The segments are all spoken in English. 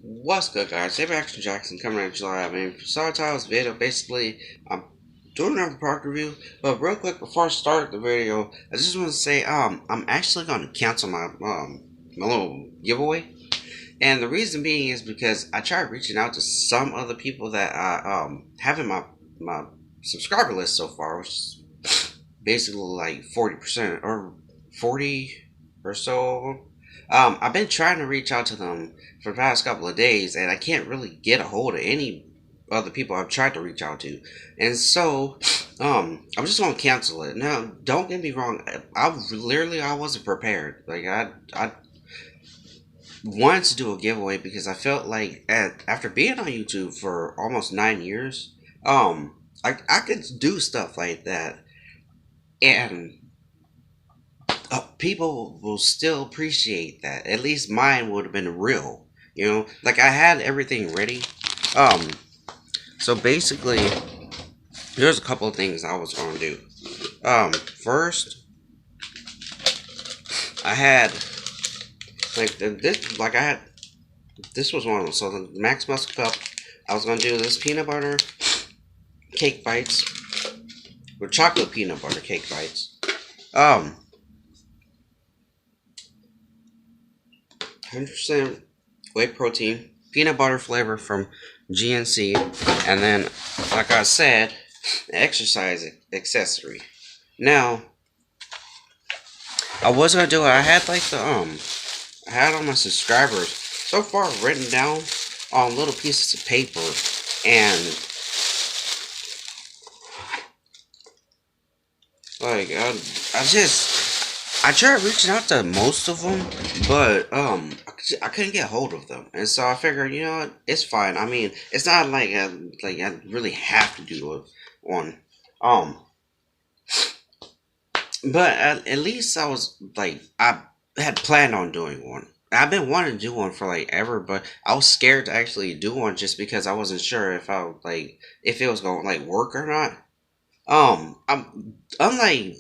What's good, guys? David Action Jackson coming at you live. I mean, saw title's video. Basically, I'm doing another product review. But real quick, before I start the video, I just want to say, I'm actually going to cancel my little giveaway. And the reason being is because I tried reaching out to some other people that I have in my subscriber list so far, which is basically like 40% or 40 or so. I've been trying to reach out to them for the past couple of days, and I can't really get a hold of any other people I've tried to reach out to, and so I'm just gonna cancel it. Now, don't get me wrong, I wasn't prepared. Like I wanted to do a giveaway because I felt like after being on YouTube for almost 9 years, I could do stuff like that, and people will still appreciate that. At least mine would have been real. Like I had everything ready. Um, so basically, there's a couple of things I was going to do. First, I had this was one of them. So the Max Muscle Cup, I was going to do this peanut butter cake bites with chocolate peanut butter cake bites. 100% whey protein, peanut butter flavor from GNC, and then, like I said, exercise accessory. Now, I was gonna do it. I had I had all my subscribers so far written down on little pieces of paper, and like I tried reaching out to most of them, but I couldn't get hold of them, and so I figured, what, it's fine. I mean, it's not like I really have to do one, um, but at least I was like I had planned on doing one. I've been wanting to do one for like ever, but I was scared to actually do one just because I wasn't sure if it was going to like work or not. I'm unlike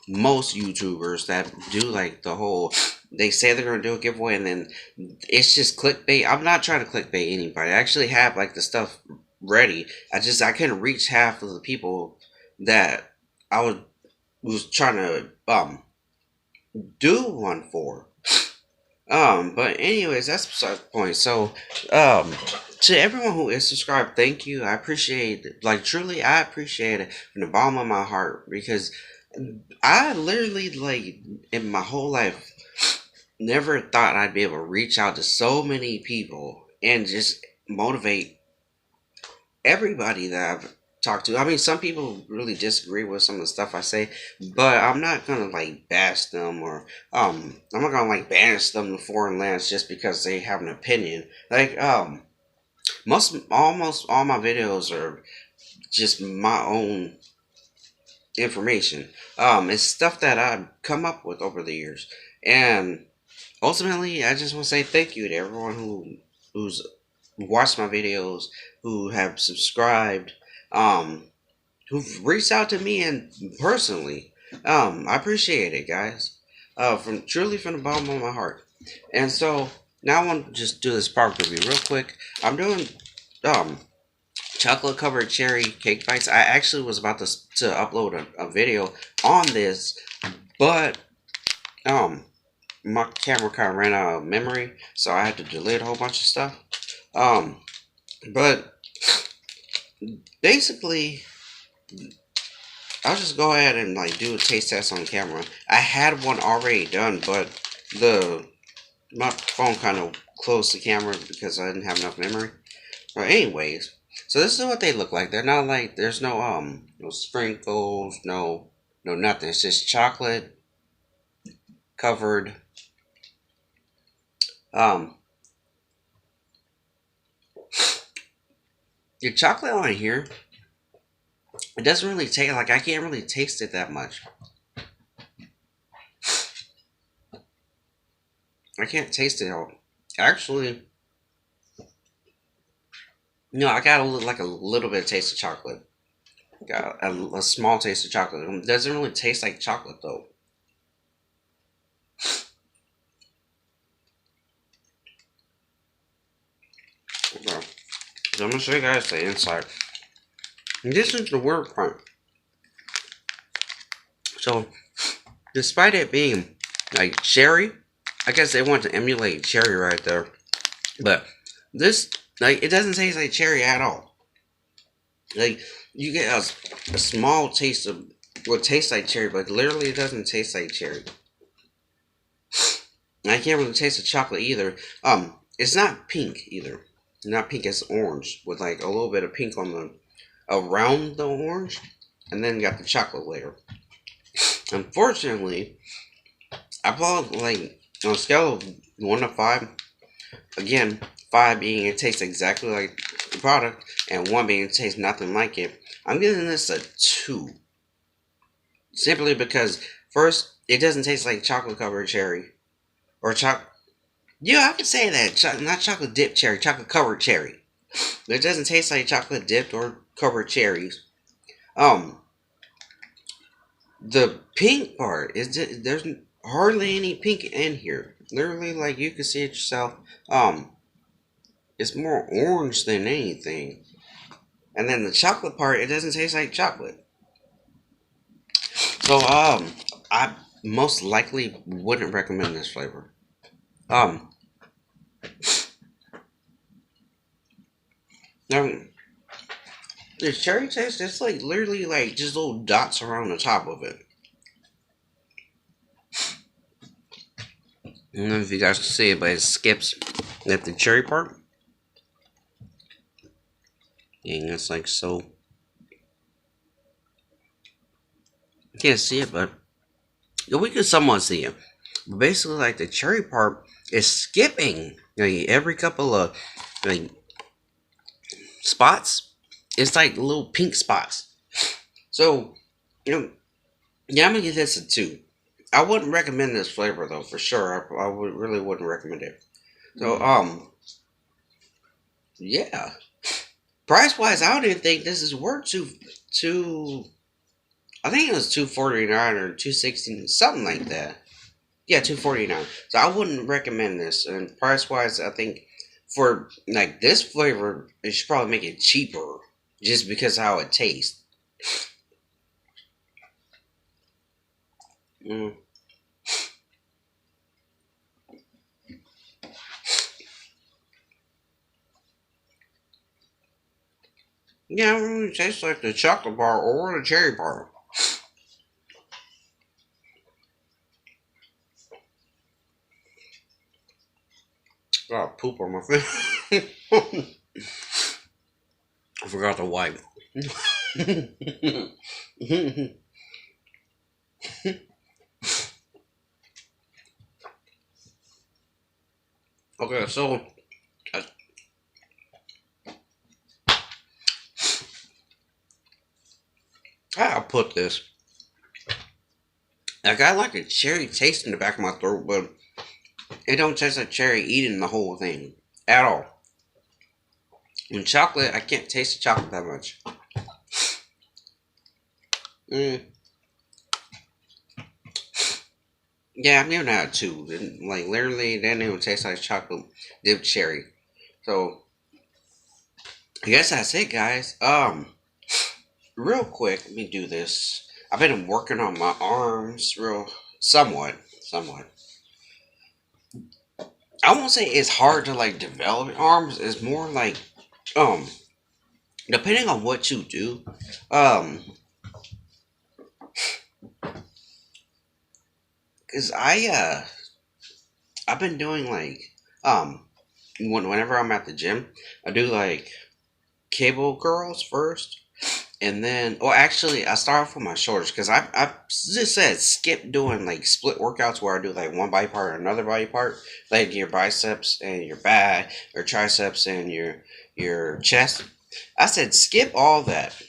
most YouTubers that do like the whole, they say they're gonna do a giveaway and then it's just clickbait. I'm not trying to clickbait anybody. I actually have like the stuff ready. I couldn't reach half of the people that I was trying to do one for. But anyways, that's beside the point. So, um, to everyone who is subscribed, thank you. I appreciate it. Like truly, I appreciate it from the bottom of my heart because I literally like in my whole life never thought I'd be able to reach out to so many people and just motivate everybody that I've talked to. I mean, some people really disagree with some of the stuff I say, but I'm not gonna like bash them or I'm not gonna like banish them to foreign lands just because they have an opinion. Like almost all my videos are just my own information. It's stuff that I've come up with over the years, and ultimately, I just want to say thank you to everyone who's watched my videos, who have subscribed, um, who've reached out to me and personally. I appreciate it, guys. From truly from the bottom of my heart. And so now I want to just do this product review real quick. I'm doing um chocolate covered cherry cake bites. I actually was about to upload a video on this, but um my camera kind of ran out of memory, so I had to delete a whole bunch of stuff. Um, but basically, I'll just go ahead and like do a taste test on camera. I had one already done, but the my phone kind of closed the camera because I didn't have enough memory. But anyways, so this is what they look like. They're not like there's no sprinkles, no nothing. It's just chocolate covered um your chocolate on here, it doesn't really taste like I can't really taste it that much. I can't taste it all. Actually, no, I got like a little bit of taste of chocolate. Got a small taste of chocolate. It doesn't really taste like chocolate though. So I'm gonna show you guys the inside. And this is the weird part. So despite it being like cherry, I guess they want to emulate cherry right there. But this, like, it doesn't taste like cherry at all. Like, you get a small taste of what tastes like cherry, but literally it doesn't taste like cherry. And I can't really taste the chocolate either. It's not pink either. Not pink, it's orange with like a little bit of pink on the around the orange, and then you got the chocolate layer. Unfortunately, I bought like on a scale of 1 to 5. Again, 5 being it tastes exactly like the product, and 1 being it tastes nothing like it. I'm giving this a 2, simply because first, it doesn't taste like chocolate covered cherry or chocolate. Yeah, I could say that. Not chocolate dipped cherry, chocolate covered cherry. It doesn't taste like chocolate dipped or covered cherries. Um, the pink part is there's hardly any pink in here. Literally, like you can see it yourself. It's more orange than anything. And then the chocolate part, it doesn't taste like chocolate. So I most likely wouldn't recommend this flavor. Um, now the cherry taste, it's like literally like just little dots around the top of it. I don't know if you guys can see it, but it skips at the cherry part. Dang, it's like so. You can't see it, but we can somewhat see it. But basically, like the cherry part is skipping like every couple of like spots. It's like little pink spots. So, you know, yeah, I'm gonna give this a 2. I wouldn't recommend this flavor though, for sure. I would really wouldn't recommend it. So, yeah. Price wise, I don't even think this is worth two. I think it was 249 or 216, something like that. Yeah, 249. So I wouldn't recommend this. And price wise, I think for like this flavor, it should probably make it cheaper, just because how it tastes. Mm. Yeah, it really tastes like the chocolate bar or the cherry bar. Got poop on my face. I forgot to wipe. Okay, so I, I'll put this. I got like a cherry taste in the back of my throat, but it don't taste like cherry eating the whole thing at all. And chocolate, I can't taste the chocolate that much. Mm, yeah, I'm giving that a 2. Like literally, it didn't even taste like chocolate dipped cherry. So I guess that's it, guys. Real quick, let me do this. I've been working on my arms, real somewhat. I won't say it's hard to like develop arms. It's more like um, depending on what you do, um, cause I've been doing like whenever I'm at the gym, I do like cable curls first. And then, well, actually, I start off with my shoulders because I just said skip doing like split workouts where I do like one body part or another body part, like your biceps and your back, or triceps and your chest. I said skip all that.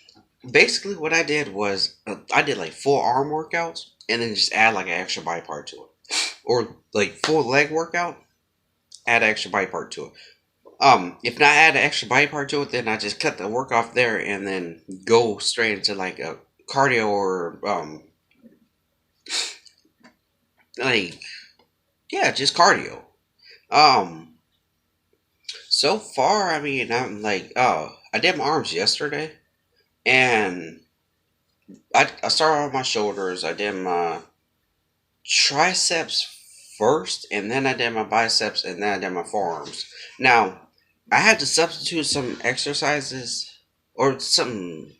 Basically, what I did was I did like full arm workouts and then just add like an extra body part to it, or like full leg workout, add an extra body part to it. If not add an extra body part to it, then I just cut the work off there and then go straight into like a cardio or like yeah, just cardio. Um, So far, I mean, I'm like, oh, I did my arms yesterday, and I started on my shoulders. I did my triceps first, and then I did my biceps, and then I did my forearms. Now, I had to substitute some exercises or some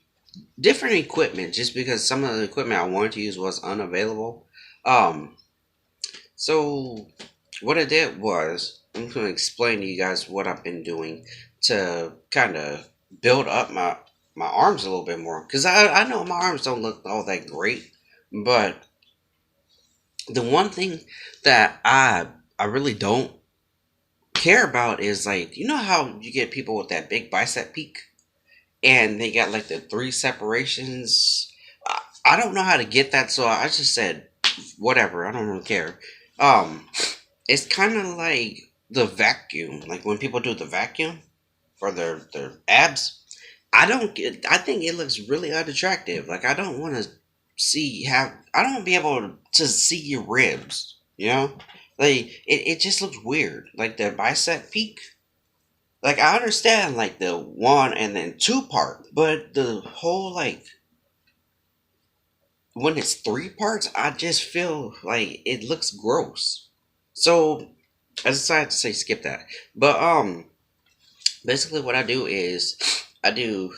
different equipment just because some of the equipment I wanted to use was unavailable. Um, so what I did was I'm going to explain to you guys what I've been doing to kind of build up my arms a little bit more because I know my arms don't look all that great, but the one thing that I really don't care about is like you know how you get people with that big bicep peak and they got like the three separations. I don't know how to get that, so I just said whatever. I don't really care. Um, it's kind of like the vacuum, like when people do the vacuum for their abs. I don't get. I think it looks really unattractive. Like I don't want to see have. I don't want to be able to see your ribs. You know, like it just looks weird. Like the bicep peak. Like I understand like the one and then two part, but the whole like when it's three parts, I just feel like it looks gross. So I decided to say skip that. But basically what I do is I do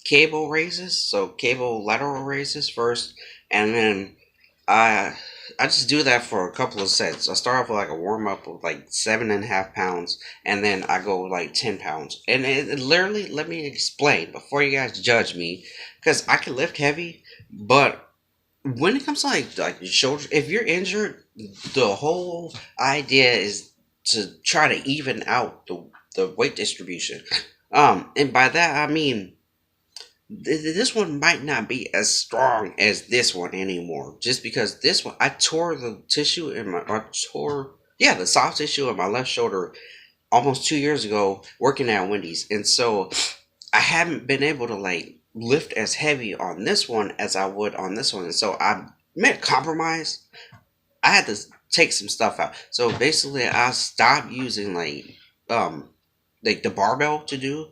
cable raises, so cable lateral raises first, and then I I just do that for a couple of sets. I start off with like a warm up of like 7.5 pounds, and then I go like 10 pounds. And it literally let me explain before you guys judge me, because I can lift heavy, but when it comes to like your shoulders, if you're injured, the whole idea is to try to even out the weight distribution. And by that I mean this one might not be as strong as this one anymore. Just because this one, I tore the tissue in my, I tore, yeah, the soft tissue in my left shoulder almost 2 years ago working at Wendy's. And so I haven't been able to like lift as heavy on this one as I would on this one. And so I made a compromise. I had to take some stuff out. So basically I stopped using um, like the barbell to do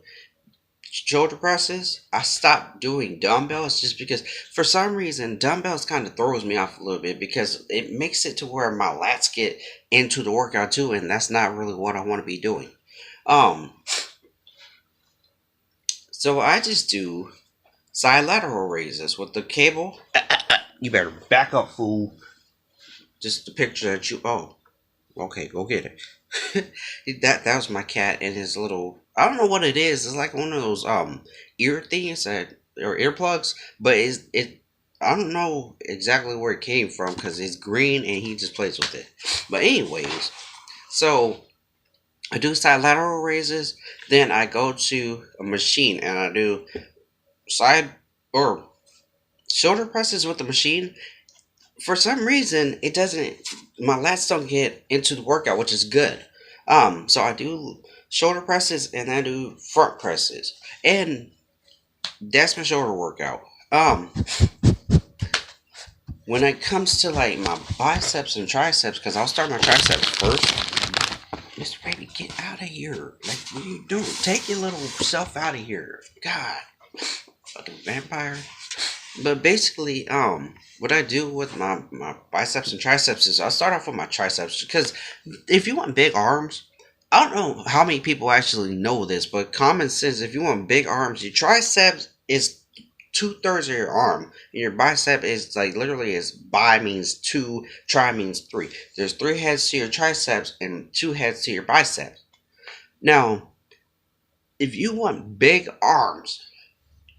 shoulder presses. I stopped doing dumbbells just because for some reason dumbbells kind of throws me off a little bit because it makes it to where my lats get into the workout too, and that's not really what I want to be doing. Um, so I just do side lateral raises with the cable. You better back up, fool. Just the picture that you. Oh, okay, go get it. That was my cat and his little. I don't know what it is. It's like one of those ear things that or earplugs, but it. I don't know exactly where it came from because it's green and he just plays with it. But anyways, so I do side lateral raises. Then I go to a machine and I do side or shoulder presses with the machine. For some reason it doesn't my lats don't get into the workout, which is good. So I do shoulder presses and I do front presses, and that's my shoulder workout. When it comes to like my biceps and triceps, because I'll start my triceps first. Mr. Baby, get out of here! Like, what are you doing? Take your little self out of here! God, fucking vampire. But basically, what I do with my biceps and triceps is I start off with my triceps because if you want big arms, I don't know how many people actually know this, but common sense, if you want big arms, your triceps is 2/3 of your arm, and your bicep is like literally is bi means two, tri means three. There's three heads to your triceps and two heads to your biceps. Now, if you want big arms,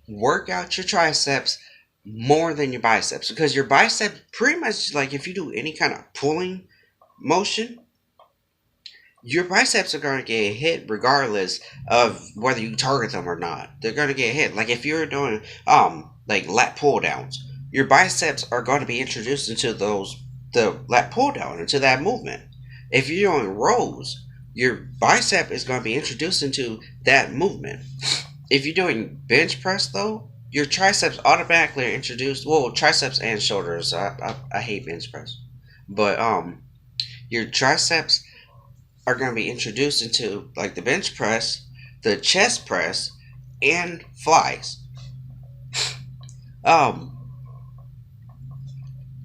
work out your triceps more than your biceps because your biceps pretty much like if you do any kind of pulling motion, your biceps are going to get hit regardless of whether you target them or not. They're going to get hit. Like if you're doing like lat pull downs, your biceps are going to be introduced into the lat pull down into that movement. If you're doing rows, your bicep is going to be introduced into that movement. If you're doing bench press though, your triceps automatically are introduced. Well, triceps and shoulders. I hate bench press, but your triceps are going to be introduced into like the bench press, the chest press, and flies. Um,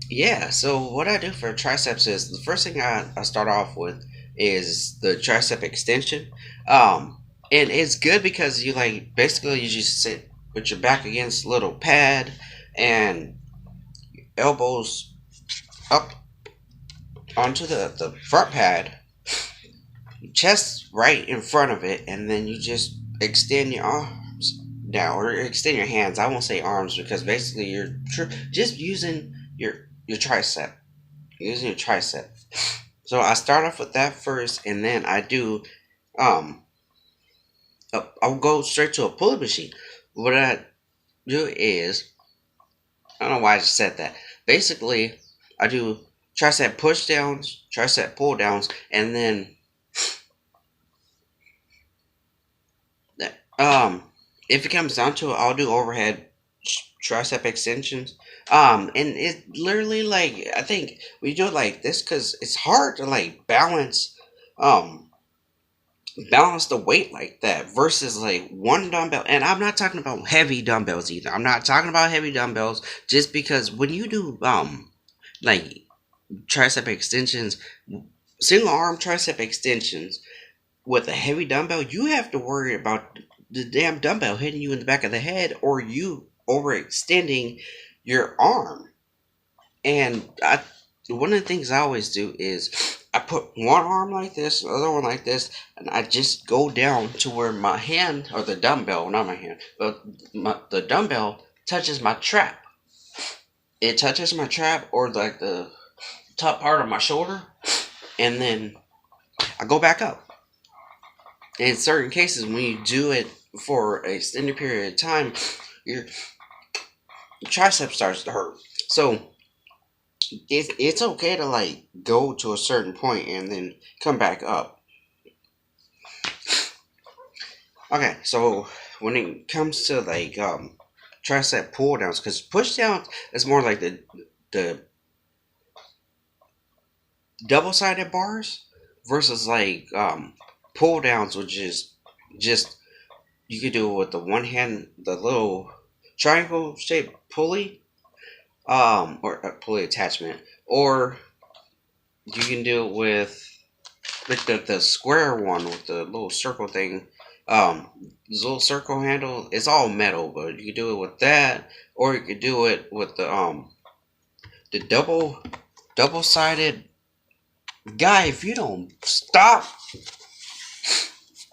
yeah. So what I do for triceps is the first thing I start off with is the tricep extension. Um, and it's good because you like basically you just sit with your back against a little pad and elbows up onto the front pad, chest right in front of it, and then you just extend your arms down or extend your hands. I won't say arms because basically you're just using your tricep, using your tricep. So I start off with that first, and then I do um I'll go straight to a pulley machine. What I do is I don't know why I just said that. Basically, I do tricep push downs, tricep pull downs, and then Um, if it comes down to it, I'll do overhead tricep extensions. And it literally like I think we do it like this because it's hard to like um, balance the weight like that versus like one dumbbell. And I'm not talking about heavy dumbbells either. I'm not talking about heavy dumbbells just because when you do like tricep extensions, single arm tricep extensions with a heavy dumbbell, you have to worry about the damn dumbbell hitting you in the back of the head or you overextending your arm. And one of the things I always do is I put one arm like this, the other one like this, and I just go down to where my hand or the dumbbell, not my hand, but the dumbbell touches my trap. It touches my trap or like the top part of my shoulder, and then I go back up. In certain cases, when you do it for an extended period of time, your tricep starts to hurt. So it's okay to like go to a certain point and then come back up. Okay, so when it comes to like tricep pull downs, because push downs is more like the double sided bars versus like pull downs, which is just you could do it with the one hand, the little triangle shaped pulley, or a pulley attachment, or you can do it with like the square one with the little circle thing. This little circle handle. It's all metal, but you can do it with that, or you could do it with the double sided. Guy, if you don't stop,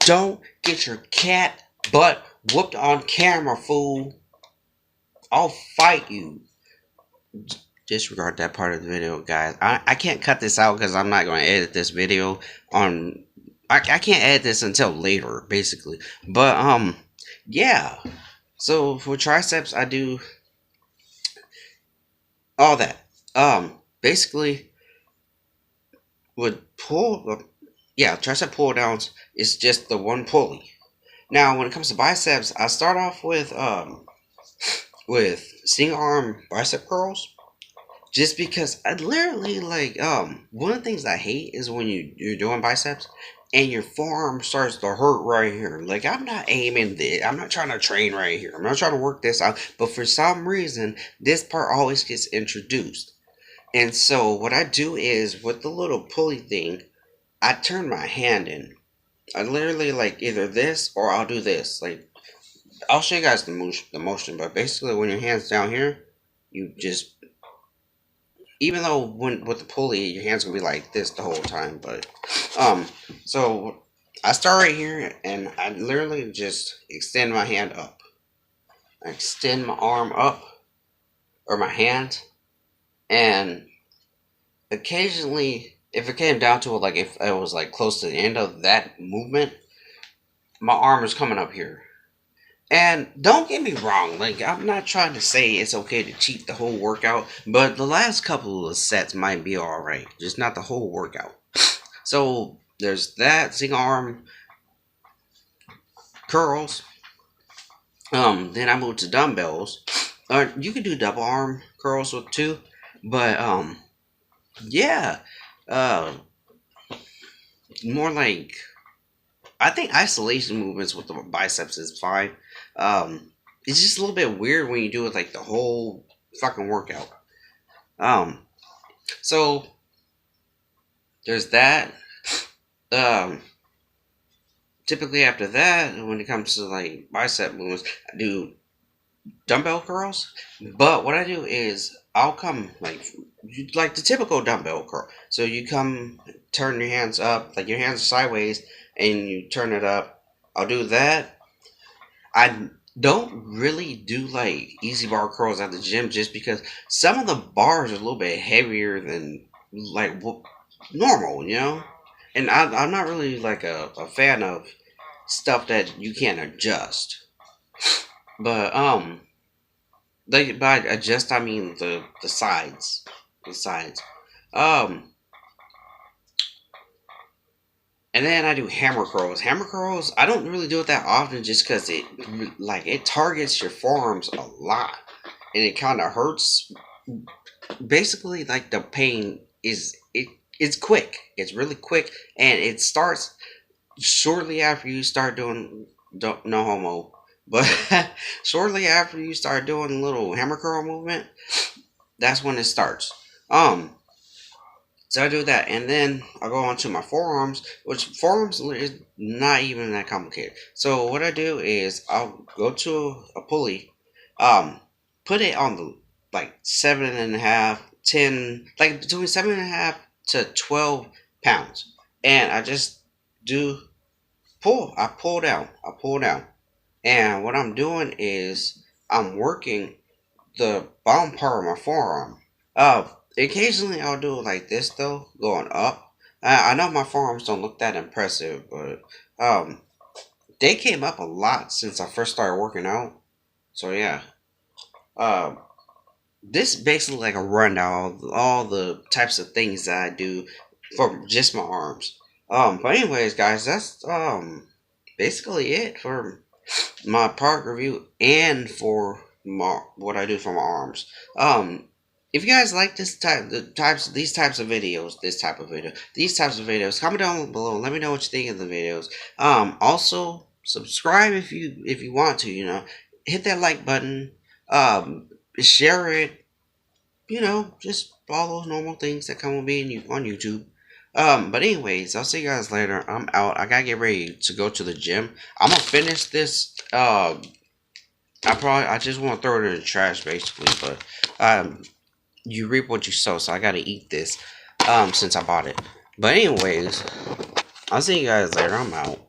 don't get your cat butt whooped on camera, fool. I'll fight you. Disregard that part of the video, guys. I can't cut this out because I'm not going to edit this video on. I can't edit this until later, basically. But yeah. So for triceps, I do all that. Basically, with yeah, tricep pull downs is just the one pulley. Now, when it comes to biceps, I start off with single arm bicep curls. Just because I literally like one of the things I hate is when you're doing biceps and your forearm starts to hurt right here. Like I'm not aiming this. I'm not trying to train right here. I'm not trying to work this out. But for some reason, this part always gets introduced. And so what I do is with the little pulley thing, I turn my hand in. I literally like either this or I'll do this. Like I'll show you guys the motion, but basically when your hand's down here, you just even though when with the pulley your hands gonna be like this the whole time, but um so I start right here and I literally just extend my hand up. I extend my arm up or my hand, and occasionally if it came down to it, like if I was like close to the end of that movement, my arm is coming up here. And don't get me wrong, like I'm not trying to say it's okay to cheat the whole workout, but the last couple of sets might be alright, just not the whole workout. So there's that single arm curls. Then I moved to dumbbells. You can do double arm curls with two, but yeah. Uh, more like I think isolation movements with the biceps is fine. It's just a little bit weird when you do it like the whole fucking workout. Um, so there's that. Um, Typically after that, when it comes to like bicep movements, I do dumbbell curls. But what I do is I'll come like the typical dumbbell curl. So you come, turn your hands up, like your hands are sideways, and you turn it up. I'll do that. I don't really do like easy bar curls at the gym just because some of the bars are a little bit heavier than like normal, you know. And I'm not really like a fan of stuff that you can't adjust. But like by adjust I mean the sides, the sides. Um, and then I do hammer curls. Hammer curls I don't really do it that often just because it targets your forearms a lot and it kind of hurts. Basically, like the pain it's quick. It's really quick and it starts shortly after you start doing no homo, but shortly after you start doing a little hammer curl movement, that's when it starts. Um, so I do that, and then I go on to my forearms, which forearms is not even that complicated. So what I do is I'll go to a pulley, um, put it on the like 7.5, 10, like between 7.5 to 12 pounds, and I just do pull. I pull down. I pull down. And what I'm doing is I'm working the bottom part of my forearm. Occasionally I'll do it like this though, going up. I know my forearms don't look that impressive, but they came up a lot since I first started working out. So yeah, um, this is basically like a rundown of all the types of things that I do for just my arms. But anyways, guys, that's basically it for my product review and for what I do for my arms. If you guys like these types of videos, these types of videos, comment down below. Let me know what you think of the videos. Also subscribe if you want to. You know, hit that like button. Share it. You know, just all those normal things that come with being on YouTube. But anyways, I'll see you guys later. I'm out. I gotta get ready to go to the gym. I'm gonna finish this. I just want to throw it in the trash basically, but you reap what you sow, so I gotta eat this. Since I bought it. But anyways, I'll see you guys later. I'm out.